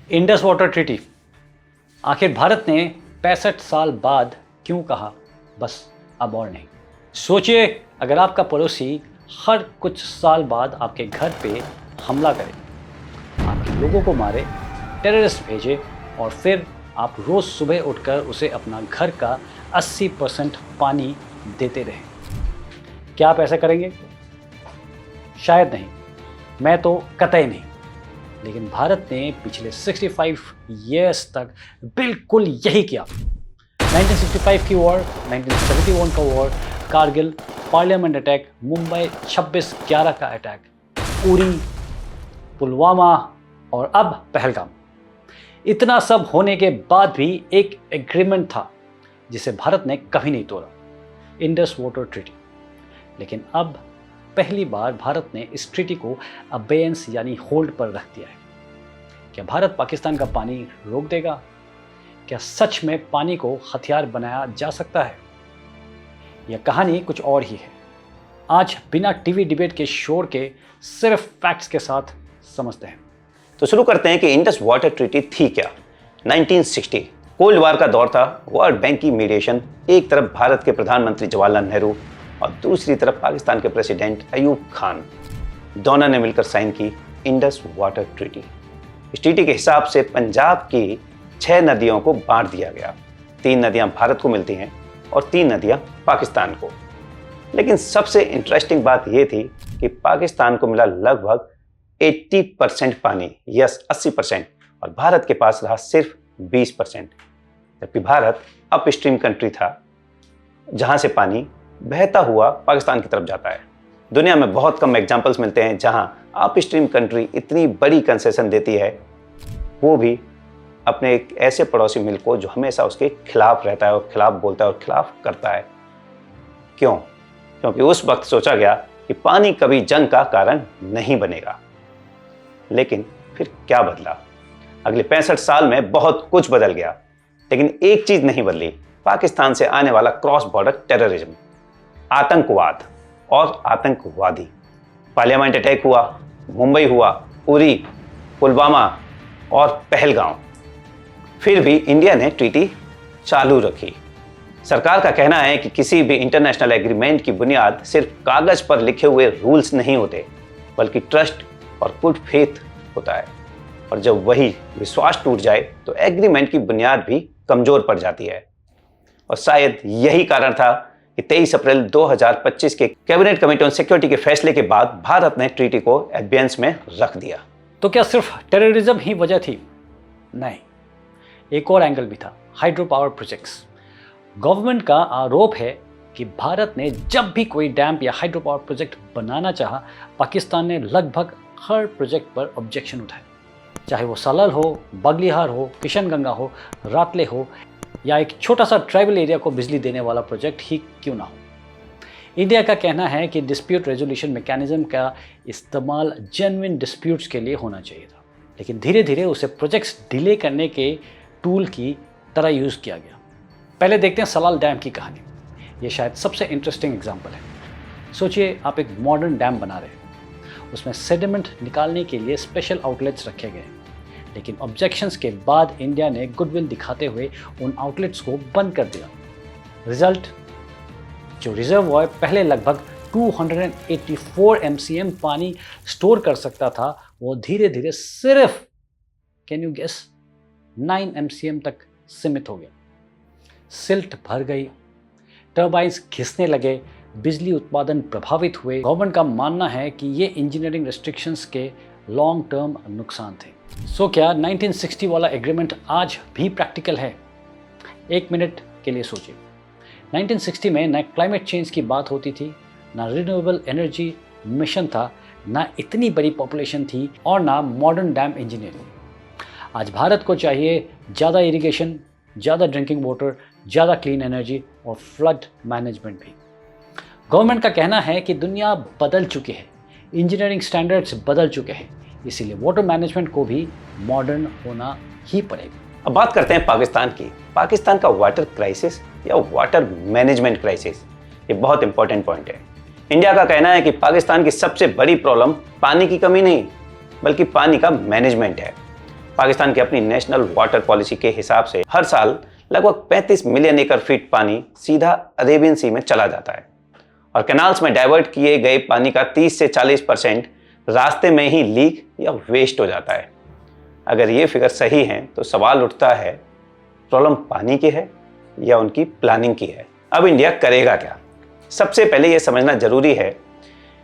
Indus water treaty, आखिर भारत ने 65 साल बाद क्यों कहा बस अब और नहीं। सोचिए, अगर आपका पड़ोसी हर कुछ साल बाद आपके घर पे हमला करे, आपके लोगों को मारे, टेररिस्ट भेजे और फिर आप रोज़ सुबह उठकर उसे अपना घर का 80% पानी देते रहें, क्या आप ऐसा करेंगे? शायद नहीं, मैं तो कतई नहीं। लेकिन भारत ने पिछले 65 ईयर्स तक बिल्कुल यही किया। 1965 की वॉर, 1971 का war, Kargil, parliament attack, Mumbai 26/11 का अटैक, उरी, पुलवामा और अब पहलगाम। इतना सब होने के बाद भी एक एग्रीमेंट था जिसे भारत ने कभी नहीं तोड़ा, इंडस वाटर ट्रीटी। लेकिन अब पहली बार भारत ने इस ट्रीटी को अबेयंस यानी होल्ड पर रख दिया है। क्या भारत पाकिस्तान का पानी रोक देगा? क्या सच में पानी को हथियार बनाया जा सकता है? यह कहानी कुछ और ही है। आज बिना टीवी डिबेट के शोर के सिर्फ फैक्ट्स के साथ समझते हैं। तो शुरू करते हैं कि इंडस वाटर ट्रीटी थी क्या। 1960 कोल्ड वार का दौर था। वर्ल्ड बैंक की मीडिएशन, एक तरफ भारत के प्रधानमंत्री जवाहरलाल नेहरू और दूसरी तरफ पाकिस्तान के प्रेसिडेंट अयूब खान, दोनों ने मिलकर साइन की इंडस वाटर ट्रीटी। इस ट्रीटी के हिसाब से पंजाब की 6 नदियों को बांट दिया गया। 3 नदियां भारत को मिलती हैं और 3 नदियां पाकिस्तान को। लेकिन सबसे इंटरेस्टिंग बात यह थी कि पाकिस्तान को मिला लगभग 80% पानी, यस 80%, और भारत के पास रहा सिर्फ 20%। जबकि भारत अपस्ट्रीम कंट्री था, जहां से पानी बहता हुआ पाकिस्तान की तरफ जाता है। दुनिया में बहुत कम एग्जाम्पल्स मिलते हैं जहां अपस्ट्रीम कंट्री इतनी बड़ी कंसेशन देती है, वो भी अपने एक ऐसे पड़ोसी मुल्क को जो हमेशा उसके खिलाफ रहता है और खिलाफ बोलता है और खिलाफ करता है। क्यों? क्योंकि उस वक्त सोचा गया कि पानी कभी जंग का कारण नहीं बनेगा। लेकिन फिर क्या बदला? अगले 65 साल में बहुत कुछ बदल गया, लेकिन एक चीज नहीं बदली, पाकिस्तान से आने वाला क्रॉस बॉर्डर टेररिज्म, आतंकवाद और आतंकवादी। पार्लियामेंट अटैक हुआ, मुंबई हुआ, उरी, पुलवामा और पहलगाम। फिर भी इंडिया ने ट्रीटी चालू रखी। सरकार का कहना है कि किसी भी इंटरनेशनल एग्रीमेंट की बुनियाद सिर्फ कागज पर लिखे हुए रूल्स नहीं होते, बल्कि ट्रस्ट और गुड फेथ होता है। और जब वही विश्वास टूट जाए तो एग्रीमेंट की बुनियाद भी कमजोर पड़ जाती है। और शायद यही कारण था कि 23 अप्रैल 2025 के कैबिनेट कमेटी ऑन सिक्योरिटी के फैसले के बाद भारत ने ट्रीटी को एडवेंस में रख दिया। तो क्या सिर्फ टेररिज्म ही वजह थी? नहीं, एक और एंगल भी था, हाइड्रो पावर प्रोजेक्ट्स। गवर्नमेंट का आरोप है कि भारत ने जब भी कोई डैम या हाइड्रो पावर प्रोजेक्ट बनाना चाहा, पाकिस्तान ने लगभग हर प्रोजेक्ट पर ऑब्जेक्शन उठाए, चाहे वो सलाल हो, बगलिहार हो, किशनगंगा हो, रातले हो या एक छोटा सा ट्राइबल एरिया को बिजली देने वाला प्रोजेक्ट ही क्यों ना हो। इंडिया का कहना है कि डिस्प्यूट रेजोल्यूशन मैकेनिज्म का इस्तेमाल जेन्युइन डिस्प्यूट्स के लिए होना चाहिए था, लेकिन धीरे धीरे उसे प्रोजेक्ट्स डिले करने के टूल की तरह यूज़ किया गया। पहले देखते हैं सलाल डैम की कहानी। ये शायद सबसे इंटरेस्टिंग एग्जाम्पल है। सोचिए, आप एक मॉडर्न डैम बना रहे हैं, उसमें सेडिमेंट निकालने के लिए स्पेशल आउटलेट्स रखे गए, लेकिन ऑब्जेक्शंस के बाद इंडिया ने गुडविल दिखाते हुए उन आउटलेट्स को बंद कर दिया। रिजल्ट, जो रिजर्वॉयर पहले लगभग 284 MCM पानी स्टोर कर सकता था, वो धीरे धीरे सिर्फ, कैन यू गेस, 9 MCM तक सीमित हो गया। सिल्ट भर गई, टर्बाइन्स घिसने लगे, बिजली उत्पादन प्रभावित हुए। गवर्नमेंट का मानना है कि ये इंजीनियरिंग रेस्ट्रिक्शंस के लॉन्ग टर्म नुकसान थे। सो क्या 1960 वाला एग्रीमेंट आज भी प्रैक्टिकल है? एक मिनट के लिए सोचिए। 1960 में ना क्लाइमेट चेंज की बात होती थी, ना रिन्यूएबल एनर्जी मिशन था, ना इतनी बड़ी पॉपुलेशन थी और ना मॉडर्न डैम इंजीनियरिंग। आज भारत को चाहिए ज़्यादा इरिगेशन, ज़्यादा ड्रिंकिंग वाटर, ज़्यादा क्लीन एनर्जी और फ्लड मैनेजमेंट भी। गवर्नमेंट का कहना है कि दुनिया बदल चुकी है, इंजीनियरिंग स्टैंडर्ड्स बदल चुके हैं, इसीलिए वाटर मैनेजमेंट को भी मॉडर्न होना ही पड़ेगा। अब बात करते हैं पाकिस्तान की। पाकिस्तान का वाटर क्राइसिस या वाटर मैनेजमेंट क्राइसिस, ये बहुत इंपॉर्टेंट पॉइंट है। इंडिया का कहना है कि पाकिस्तान की सबसे बड़ी प्रॉब्लम पानी की कमी नहीं, बल्कि पानी का मैनेजमेंट है। पाकिस्तान की अपनी नेशनल वाटर पॉलिसी के हिसाब से हर साल लगभग 35 मिलियन एकड़ फीट पानी सीधा अरेबियन सी में चला जाता है और कैनाल्स में डाइवर्ट किए गए पानी का 30 से 40% रास्ते में ही लीक या वेस्ट हो जाता है। अगर ये फिगर सही है तो सवाल उठता है, प्रॉब्लम पानी की है या उनकी प्लानिंग की है? अब इंडिया करेगा क्या? सबसे पहले ये समझना जरूरी है,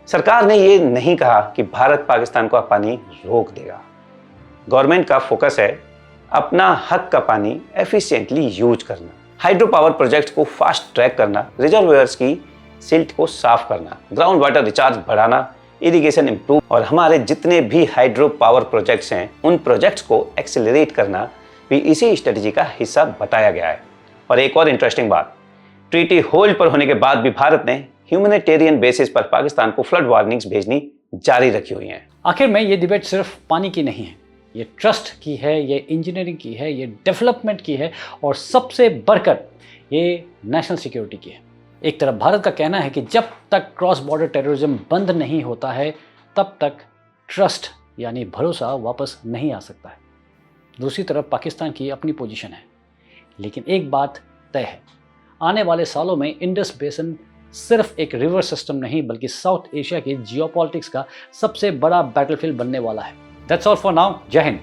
सरकार ने ये नहीं कहा कि भारत पाकिस्तान को पानी रोक देगा। गवर्नमेंट का फोकस है अपना हक का पानी एफिशिएंटली यूज करना, हाइड्रो पावर प्रोजेक्ट को फास्ट ट्रैक करना, रिजर्वोयर्स की सिल्ट को साफ करना, ग्राउंड वाटर रिचार्ज बढ़ाना, इरिगेशन इंप्रूव और हमारे जितने भी हाइड्रो पावर प्रोजेक्ट्स हैं उन प्रोजेक्ट्स को एक्सेलरेट करना भी इसी स्ट्रेटजी का हिस्सा बताया गया है। और एक और इंटरेस्टिंग बात, ट्रीटी होल्ड पर होने के बाद भी भारत ने ह्यूमैनिटेरियन बेसिस पर पाकिस्तान को फ्लड वार्निंग्स भेजनी जारी रखी हुई हैं। आखिर में ये डिबेट सिर्फ पानी की नहीं है, ये ट्रस्ट की है, ये इंजीनियरिंग की है, ये डेवलपमेंट की है और सबसे बढ़कर ये नेशनल सिक्योरिटी की है। एक तरफ भारत का कहना है कि जब तक क्रॉस बॉर्डर टेररिज्म बंद नहीं होता है तब तक ट्रस्ट यानी भरोसा वापस नहीं आ सकता है। दूसरी तरफ पाकिस्तान की अपनी पोजीशन है। लेकिन एक बात तय है, आने वाले सालों में इंडस बेसिन सिर्फ एक रिवर सिस्टम नहीं बल्कि साउथ एशिया की जियोपॉलिटिक्स का सबसे बड़ा बैटलफील्ड बनने वाला है। That's all for now. जय हिंद।